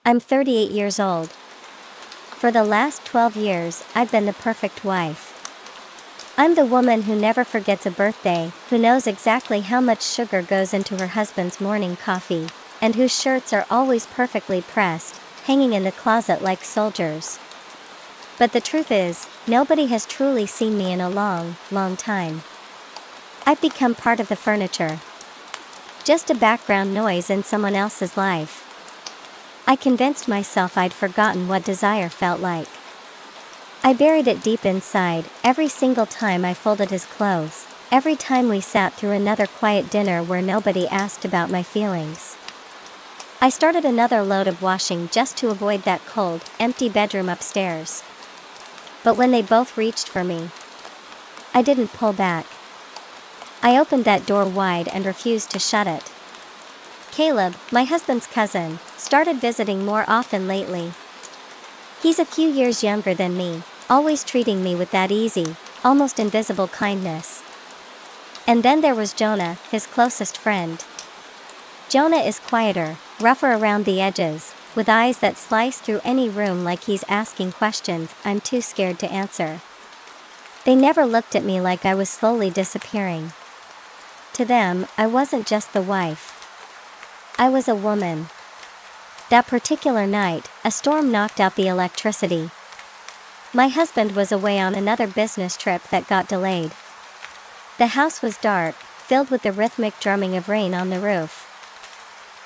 I'm 38 years old. For the last 12 years, I've been the perfect wife. I'm the woman who never forgets a birthday, who knows exactly how much sugar goes into her husband's morning coffee, and whose shirts are always perfectly pressed, hanging in the closet like soldiers. But the truth is, nobody has truly seen me in a long, long time. I've become part of the furniture. Just a background noise in someone else's life. I convinced myself I'd forgotten what desire felt like. I buried it deep inside, every single time I folded his clothes, every time we sat through another quiet dinner where nobody asked about my feelings. I started another load of washing just to avoid that cold, empty bedroom upstairs. But when they both reached for me, I didn't pull back. I opened that door wide and refused to shut it. Caleb, my husband's cousin, started visiting more often lately. He's a few years younger than me, always treating me with that easy, almost invisible kindness. And then there was Jonah, his closest friend. Jonah is quieter, rougher around the edges, with eyes that slice through any room like he's asking questions I'm too scared to answer. They never looked at me like I was slowly disappearing. To them, I wasn't just the wife. I was a woman. That particular night, a storm knocked out the electricity. My husband was away on another business trip that got delayed. The house was dark, filled with the rhythmic drumming of rain on the roof.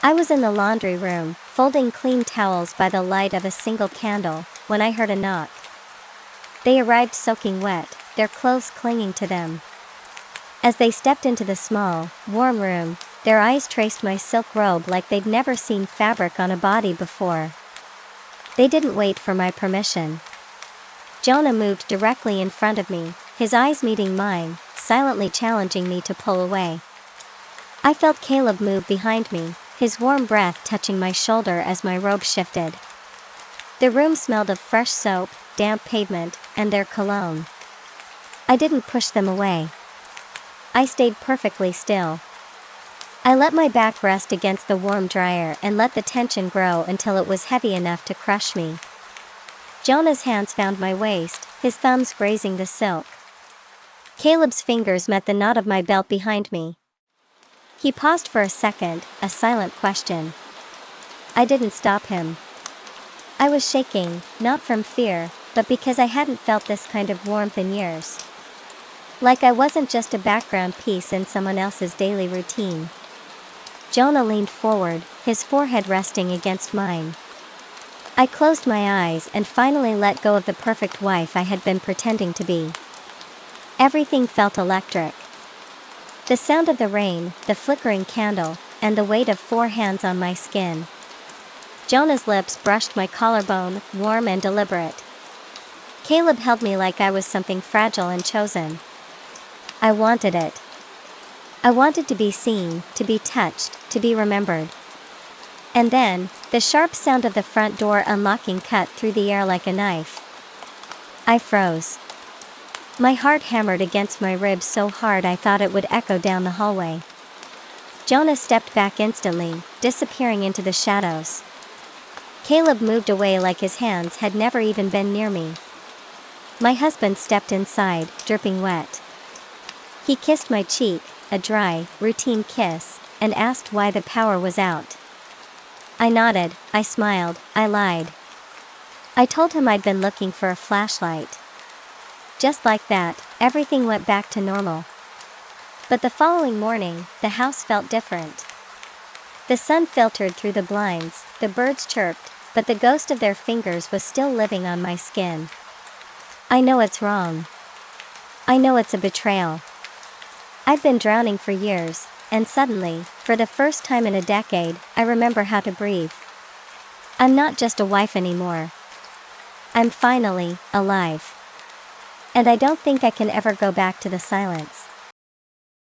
I was in the laundry room, folding clean towels by the light of a single candle, when I heard a knock. They arrived soaking wet, their clothes clinging to them. As they stepped into the small, warm room, their eyes traced my silk robe like they'd never seen fabric on a body before. They didn't wait for my permission. Jonah moved directly in front of me, his eyes meeting mine, silently challenging me to pull away. I felt Caleb move behind me, his warm breath touching my shoulder as my robe shifted. The room smelled of fresh soap, damp pavement, and their cologne. I didn't push them away. I stayed perfectly still. I let my back rest against the warm dryer and let the tension grow until it was heavy enough to crush me. Jonah's hands found my waist, his thumbs grazing the silk. Caleb's fingers met the knot of my belt behind me. He paused for a second, a silent question. I didn't stop him. I was shaking, not from fear, but because I hadn't felt this kind of warmth in years. Like I wasn't just a background piece in someone else's daily routine. Jonah leaned forward, his forehead resting against mine. I closed my eyes and finally let go of the perfect wife I had been pretending to be. Everything felt electric. The sound of the rain, the flickering candle, and the weight of 4 hands on my skin. Jonah's lips brushed my collarbone, warm and deliberate. Caleb held me like I was something fragile and chosen. I wanted it. I wanted to be seen, to be touched, to be remembered. And then, the sharp sound of the front door unlocking cut through the air like a knife. I froze. My heart hammered against my ribs so hard I thought it would echo down the hallway. Jonah stepped back instantly, disappearing into the shadows. Caleb moved away like his hands had never even been near me. My husband stepped inside, dripping wet. He kissed my cheek, a dry, routine kiss, and asked why the power was out. I nodded, I smiled, I lied. I told him I'd been looking for a flashlight. Just like that, everything went back to normal. But the following morning, the house felt different. The sun filtered through the blinds, the birds chirped, but the ghost of their fingers was still living on my skin. I know it's wrong. I know it's a betrayal. I've been drowning for years, and suddenly, for the first time in a decade, I remember how to breathe. I'm not just a wife anymore. I'm finally alive. And I don't think I can ever go back to the silence.